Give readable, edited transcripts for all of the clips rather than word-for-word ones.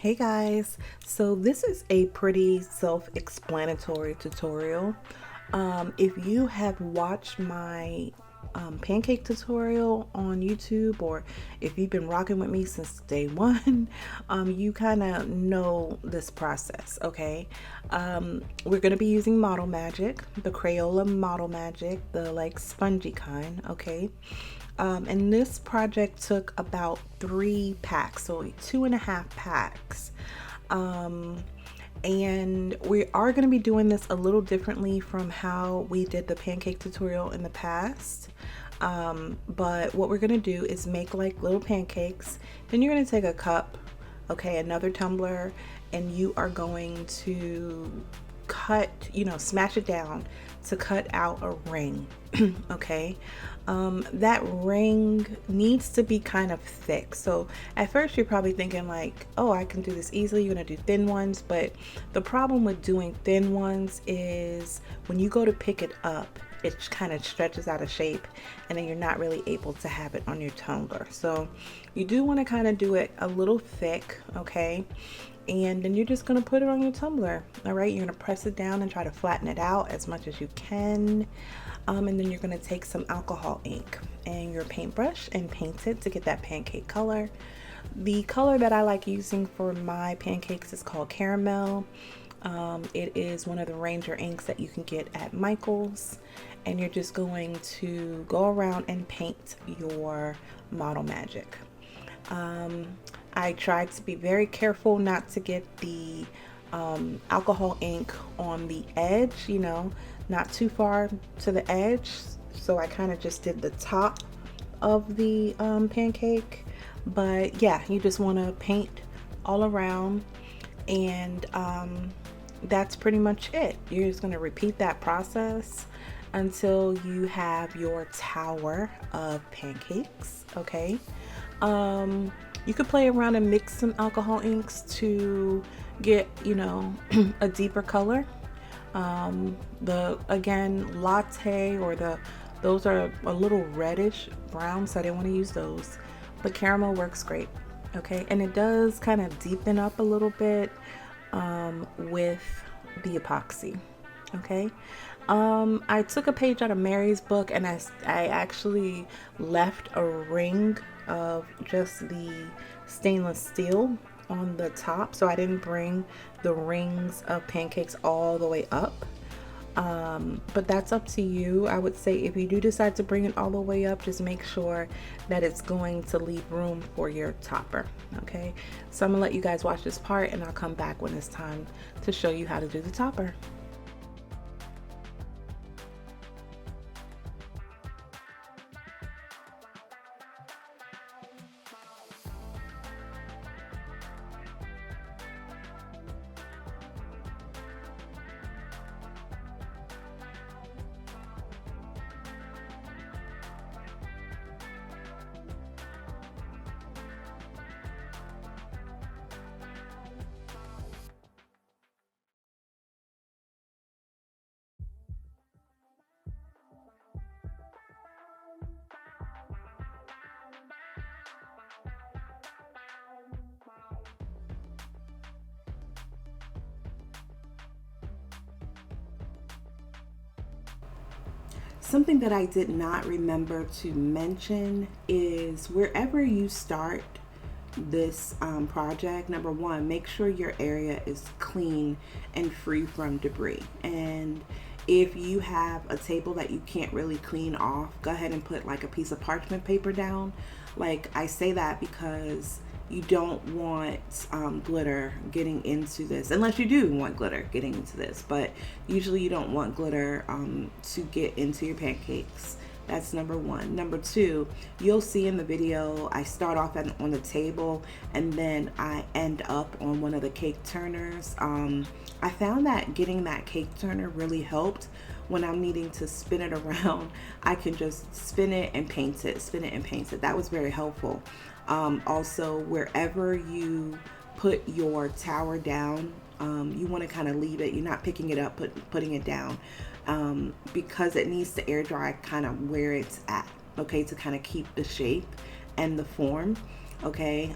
Hey guys, so this is a pretty self-explanatory tutorial. If you have watched my pancake tutorial on YouTube, or if you've been rocking with me since day one, you kind of know this process, okay? We're going to be using Model Magic, the Crayola Model Magic, the like spongy kind, okay? And this project took about 3 packs, so 2.5 packs. Um, and we are going to be doing this a little differently from how we did the pancake tutorial in the past. But what we're going to do is make like little pancakes. Then you're going to take a cup, okay, another tumbler, and you are going to cut, smash it down to cut out a ring. Okay, that ring needs to be kind of thick. So at first you're probably thinking like, oh, I can do this easily, you're gonna do thin ones. But the problem with doing thin ones is when you go to pick it up, it kind of stretches out of shape, and then you're not really able to have it on your tumbler. So you do want to kind of do it a little thick, okay? And then you're just going to put it on your tumbler. All right, you're going to press it down and try to flatten it out as much as you can. And then you're going to take some alcohol ink and your paintbrush and paint it to get that pancake color. The color that I like using for my pancakes is called caramel. It is one of the Ranger inks that you can get at Michael's, and you're just going to go around and paint your Model Magic. I tried to be very careful not to get the alcohol ink on the edge, not too far to the edge. So I kind of just did the top of the pancake. But yeah, you just want to paint all around, and that's pretty much it. You're just going to repeat that process until you have your tower of pancakes, okay? You could play around and mix some alcohol inks to get, a deeper color. Again, latte those are a little reddish brown, so I didn't want to use those. But caramel works great, okay? And it does kind of deepen up a little bit with the epoxy, okay? I took a page out of Mary's book, and I actually left a ring of just the stainless steel on the top, so I didn't bring the rings of pancakes all the way up. But that's up to you. I would say if you do decide to bring it all the way up, just make sure that it's going to leave room for your topper, okay? So I'm gonna let you guys watch this part, and I'll come back when it's time to show you how to do the topper. Something that I did not remember to mention is wherever you start this project, number one, make sure your area is clean and free from debris. And if you have a table that you can't really clean off, go ahead and put like a piece of parchment paper down. Like, I say that because you don't want glitter getting into this, unless you do want glitter getting into this, but usually you don't want glitter to get into your pancakes. That's number one. Number two, you'll see in the video, I start off on the table, and then I end up on one of the cake turners. I found that getting that cake turner really helped. When I'm needing to spin it around, I can just spin it and paint it, spin it and paint it. That was very helpful. Also, wherever you put your tower down, you want to kind of leave it. You're not picking it up, putting it down, because it needs to air dry kind of where it's at, okay, to kind of keep the shape and the form. okay?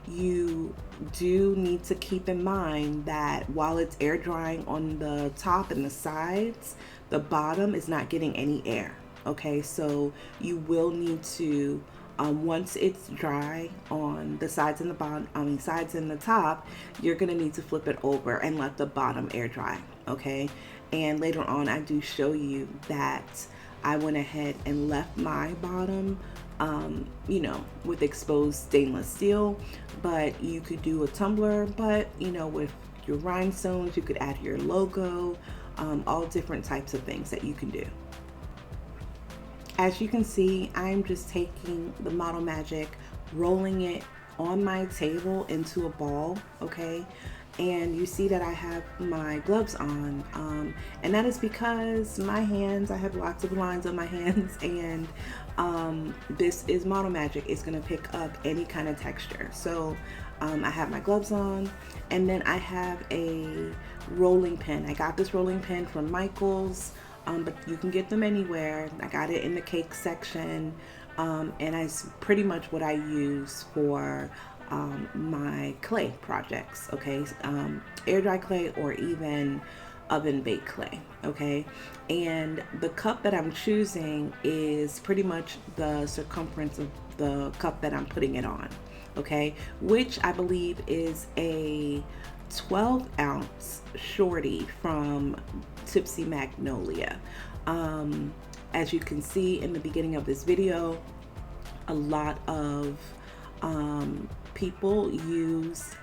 You do need to keep in mind that while it's air drying on the top and the sides, the bottom is not getting any air, okay? So you will need to, once it's dry on the sides and the bottom, sides and the top, you're gonna need to flip it over and let the bottom air dry, okay? And later on, I do show you that I went ahead and left my bottom, with exposed stainless steel, but you could do a tumbler, but, with your rhinestones, you could add your logo, all different types of things that you can do. As you can see, I'm just taking the Model Magic, rolling it on my table into a ball, okay? And you see that I have my gloves on, and that is because my hands, I have lots of lines on my hands, and this is Model Magic. It's gonna pick up any kind of texture. So I have my gloves on, and then I have a rolling pin. I got this rolling pin from Michael's, but you can get them anywhere. I got it in the cake section, and it's pretty much what I use for my clay projects, okay? Air dry clay or even oven baked clay, okay? And the cup that I'm choosing is pretty much the circumference of the cup that I'm putting it on, okay? Which I believe is a 12-ounce Shorty from Tipsy Magnolia. As you can see in the beginning of this video, a lot of people use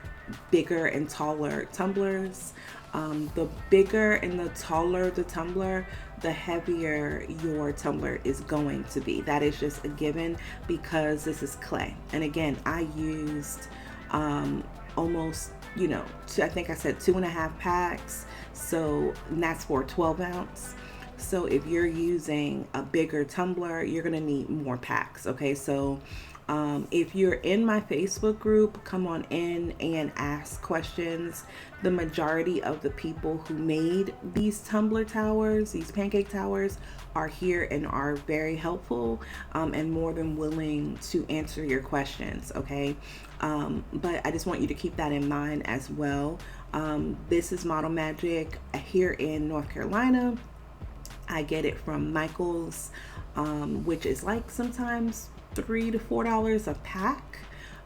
bigger and taller tumblers. The bigger and the taller the tumbler, the heavier your tumbler is going to be. That is just a given because this is clay. And again, I used almost, I think I said 2.5 packs. So that's for 12 ounce. So if you're using a bigger tumbler, you're gonna need more packs, okay? So if you're in my Facebook group, come on in and ask questions. The majority of the people who made these tumbler towers, these pancake towers, are here and are very helpful, and more than willing to answer your questions, okay? But I just want you to keep that in mind as well. This is Model Magic here in North Carolina. I get it from Michael's, which is like sometimes $3 to $4 a pack.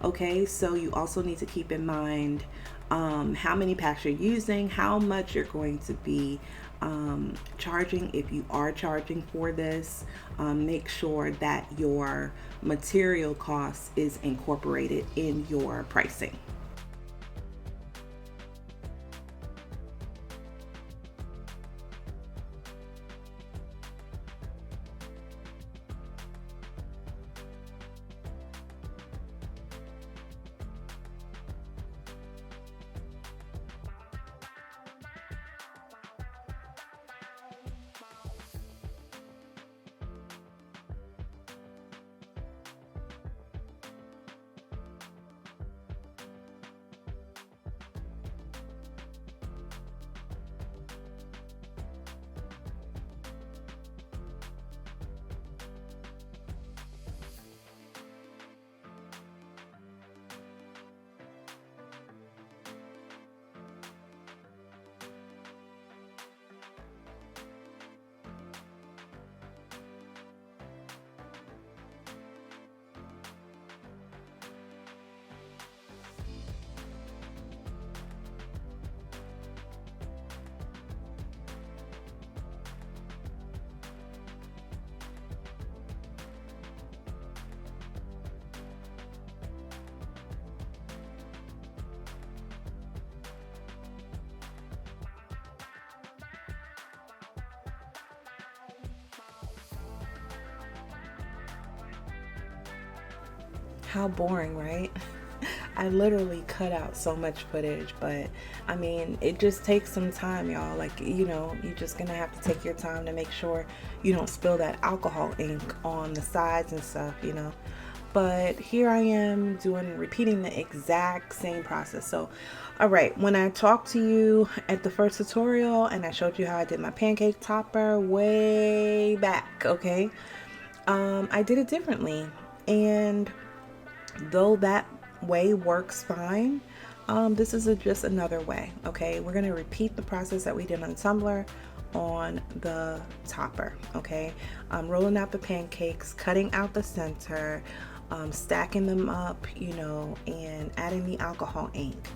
Okay, so you also need to keep in mind how many packs you're using, how much you're going to be charging. If you are charging for this, make sure that your material cost is incorporated in your pricing. How boring, right? I literally cut out so much footage, but I mean, it just takes some time, y'all. Like, you're just gonna have to take your time to make sure you don't spill that alcohol ink on the sides and stuff, But here I am repeating the exact same process. So, all right, when I talked to you at the first tutorial and I showed you how I did my pancake topper way back, okay? I did it differently. And Though that way works fine, this is just another way. Okay, we're going to repeat the process that we did on Tumbler on the topper. Okay, rolling out the pancakes, cutting out the center, stacking them up, you know, and adding the alcohol ink.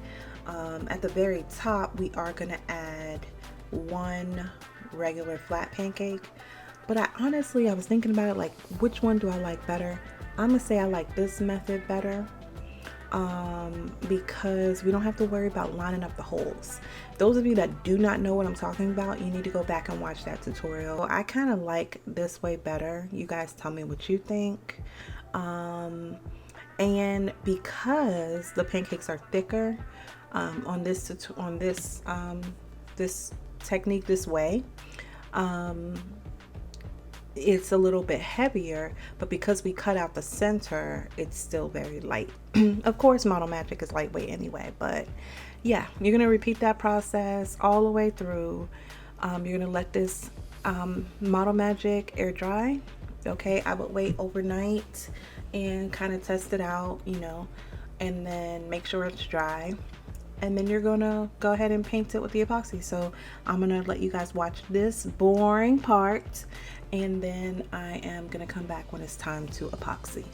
At the very top, we are going to add one regular flat pancake. But I was thinking about it, like, which one do I like better? I'm gonna say I like this method better, because we don't have to worry about lining up the holes. Those of you that do not know what I'm talking about, you need to go back and watch that tutorial. I kind of like this way better. You guys tell me what you think. And because the pancakes are thicker on this this technique, this way, it's a little bit heavier, but because we cut out the center, it's still very light. Of course, Model Magic is lightweight anyway, but yeah, you're gonna repeat that process all the way through. You're gonna let this Model Magic air dry. Okay, I would wait overnight and kind of test it out, you know, and then make sure it's dry. And then you're gonna go ahead and paint it with the epoxy. So I'm gonna let you guys watch this boring part, and then I am gonna come back when it's time to epoxy.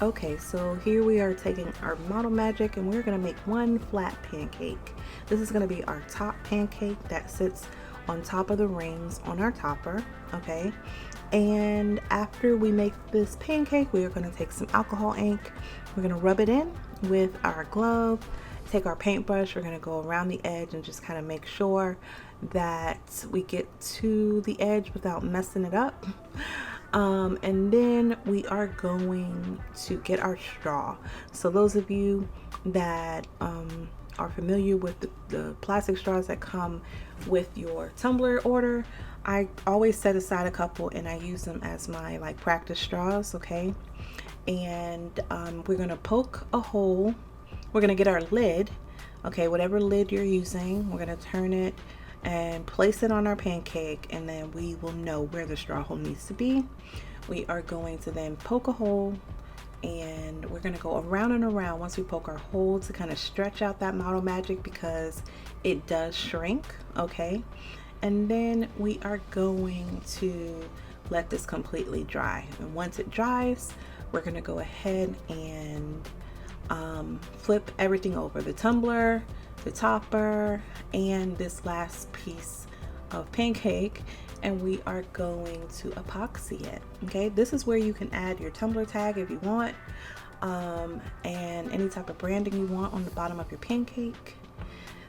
Okay, so here we are taking our Model Magic and we're gonna make one flat pancake. This is gonna be our top pancake that sits on top of the rings on our topper, okay? And after we make this pancake, we are gonna take some alcohol ink. We're gonna rub it in with our glove, take our paintbrush, we're gonna go around the edge and just kind of make sure that we get to the edge without messing it up. And then we are going to get our straw. So those of you that are familiar with the plastic straws that come with your tumbler order, I always set aside a couple and I use them as my like practice straws, okay? And we're gonna poke a hole. We're gonna get our lid, okay, whatever lid you're using, we're gonna turn it and place it on our pancake, and then we will know where the straw hole needs to be. We are going to then poke a hole, and we're going to go around and around once we poke our hole to kind of stretch out that Model Magic because it does shrink, okay? And then we are going to let this completely dry, and once it dries, we're going to go ahead and flip everything over, the tumbler, the topper, and this last piece of pancake, and we are going to epoxy it. Okay, this is where you can add your tumbler tag if you want, and any type of branding you want on the bottom of your pancake.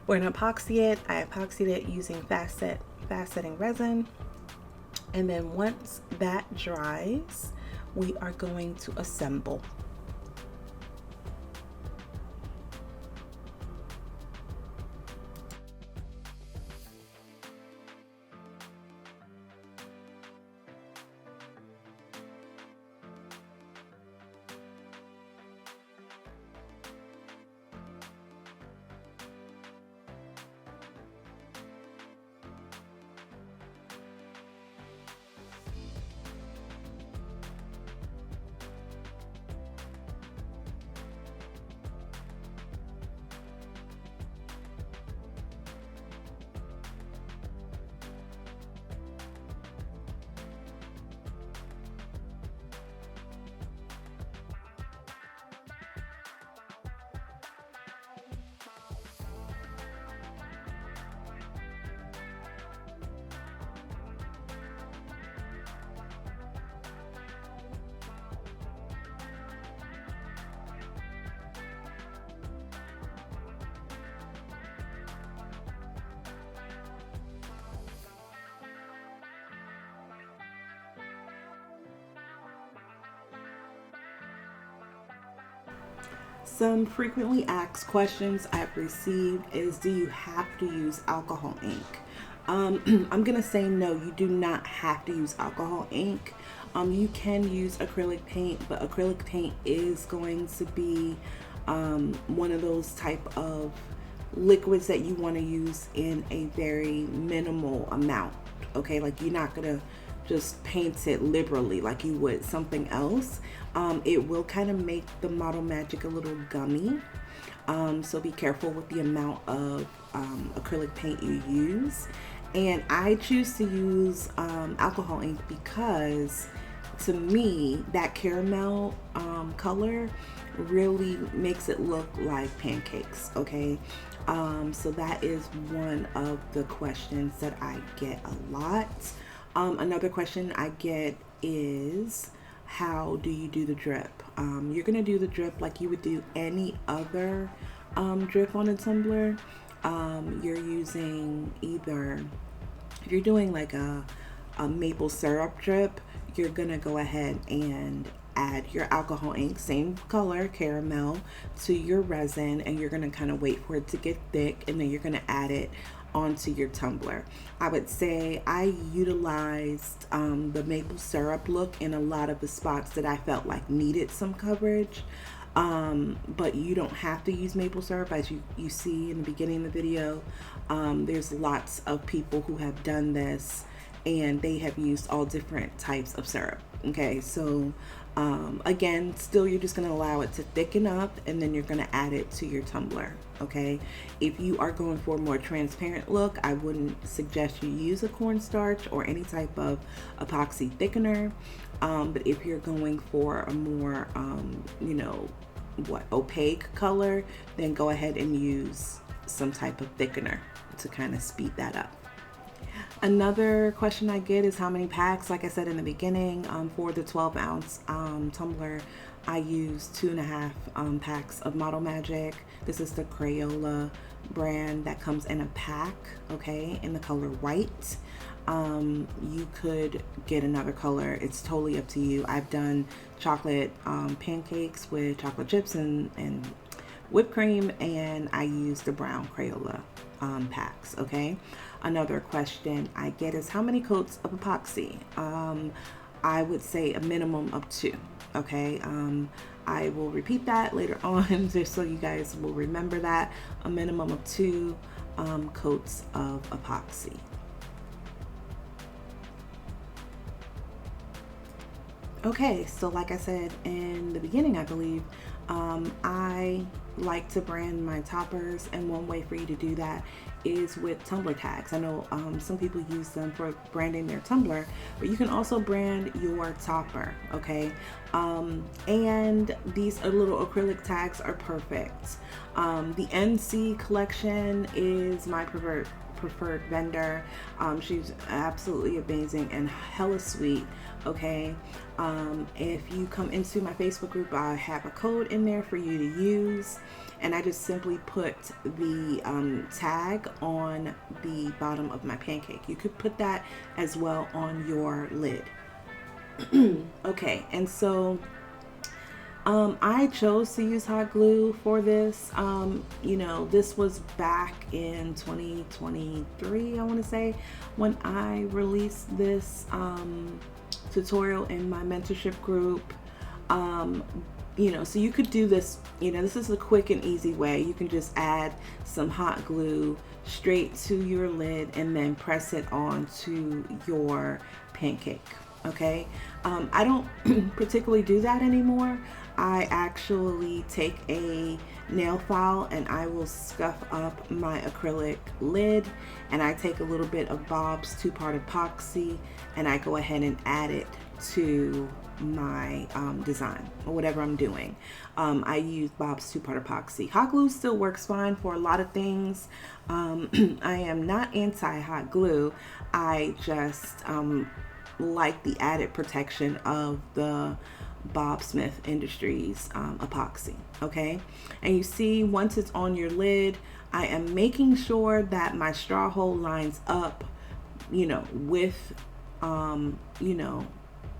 We're gonna epoxy it. I epoxied it using fast setting resin, and then once that dries, we are going to assemble. Some frequently asked questions I've received is, do you have to use alcohol ink? I'm going to say no, you do not have to use alcohol ink. You can use acrylic paint, but acrylic paint is going to be one of those type of liquids that you want to use in a very minimal amount. Okay, like you're not going to just paint it liberally like you would something else. It will kind of make the Model Magic a little gummy. So be careful with the amount of acrylic paint you use. And I choose to use alcohol ink because to me that caramel color really makes it look like pancakes. Okay, so that is one of the questions that I get a lot. Another question I get is, how do you do the drip? You're gonna do the drip like you would do any other drip on a tumbler. You're using either, if you're doing like a maple syrup drip, you're gonna go ahead and add your alcohol ink, same color, caramel, to your resin, and you're gonna kind of wait for it to get thick, and then you're gonna add it onto your tumbler. I would say I utilized the maple syrup look in a lot of the spots that I felt like needed some coverage. But you don't have to use maple syrup, as you see in the beginning of the video. There's lots of people who have done this and they have used all different types of syrup. Okay, so again, still you're just going to allow it to thicken up, and then you're going to add it to your tumbler. Okay, if you are going for a more transparent look, I wouldn't suggest you use a cornstarch or any type of epoxy thickener. But if you're going for a more opaque color, then go ahead and use some type of thickener to kind of speed that up. Another question I get is how many packs. Like I said in the beginning, for the 12-ounce tumbler, I use 2.5 packs of Model Magic. This is the Crayola brand that comes in a pack, okay, in the color white. You could get another color. It's totally up to you. I've done chocolate pancakes with chocolate chips and whipped cream, and I use the brown Crayola packs, okay? Another question I get is how many coats of epoxy? I would say a minimum of 2, okay? I will repeat that later on just so you guys will remember that. A minimum of 2 coats of epoxy. Okay, so like I said in the beginning, I believe, I like to brand my toppers, and one way for you to do that is with tumbler tags. I know some people use them for branding their tumbler, but you can also brand your topper, okay? And these little acrylic tags are perfect. The NC collection is my preferred vendor. She's absolutely amazing and hella sweet, okay? If you come into my Facebook group, I have a code in there for you to use, and I just simply put the tag on the bottom of my pancake. You could put that as well on your lid. Okay, and so I chose to use hot glue for this. This was back in 2023, I want to say, when I released this tutorial in my mentorship group. So you could do this, this is a quick and easy way. You can just add some hot glue straight to your lid and then press it onto your pancake. Okay, I don't particularly do that anymore. I actually take a nail file and I will scuff up my acrylic lid, and I take a little bit of Bob's 2-part epoxy and I go ahead and add it to my design or whatever I'm doing. I use Bob's 2-part epoxy. Hot glue still works fine for a lot of things. I am not anti-hot glue. I just like the added protection of the Bob Smith Industries epoxy, okay? And you see, once it's on your lid, I am making sure that my straw hole lines up, with,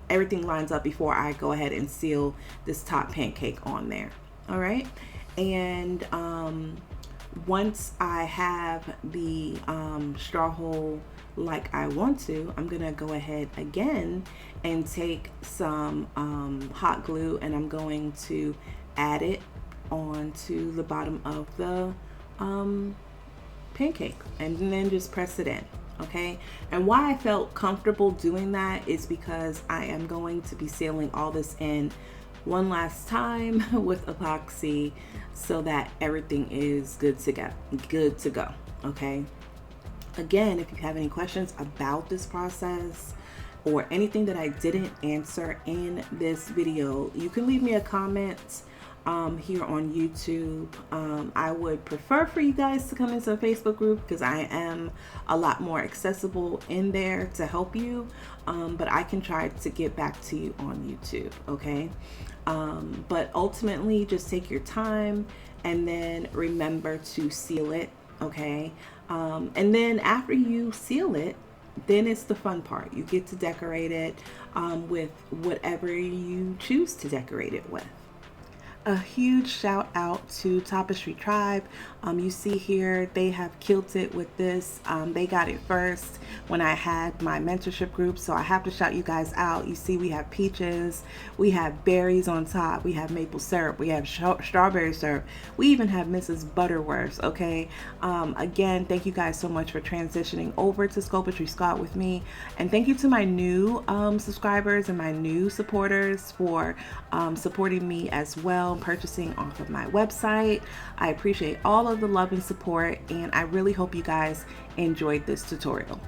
everything lines up before I go ahead and seal this top pancake on there. All right, And once I have the straw hole like I want to, I'm gonna go ahead again and take some hot glue, and I'm going to add it onto the bottom of the pancake, and then just press it in. Okay, and why I felt comfortable doing that is because I am going to be sealing all this in one last time with epoxy so that everything is good to go. Okay, again, if you have any questions about this process or anything that I didn't answer in this video, you can leave me a comment here on YouTube. I would prefer for you guys to come into a Facebook group because I am a lot more accessible in there to help you, but I can try to get back to you on YouTube, okay? But ultimately, just take your time and then remember to seal it, okay? And then after you seal it, then it's the fun part. You get to decorate it with whatever you choose to decorate it with. A huge shout out to Tapestry Tribe. You see here, they have killed it with this. They got it first when I had my mentorship group, so I have to shout you guys out. You see we have peaches, we have berries on top, we have maple syrup, we have strawberry syrup, we even have Mrs. Butterworth, okay? Again, thank you guys so much for transitioning over to Sculptry Scott with me, and thank you to my new subscribers and my new supporters for supporting me as well, purchasing off of my website. I appreciate all of the love and support, and I really hope you guys enjoyed this tutorial.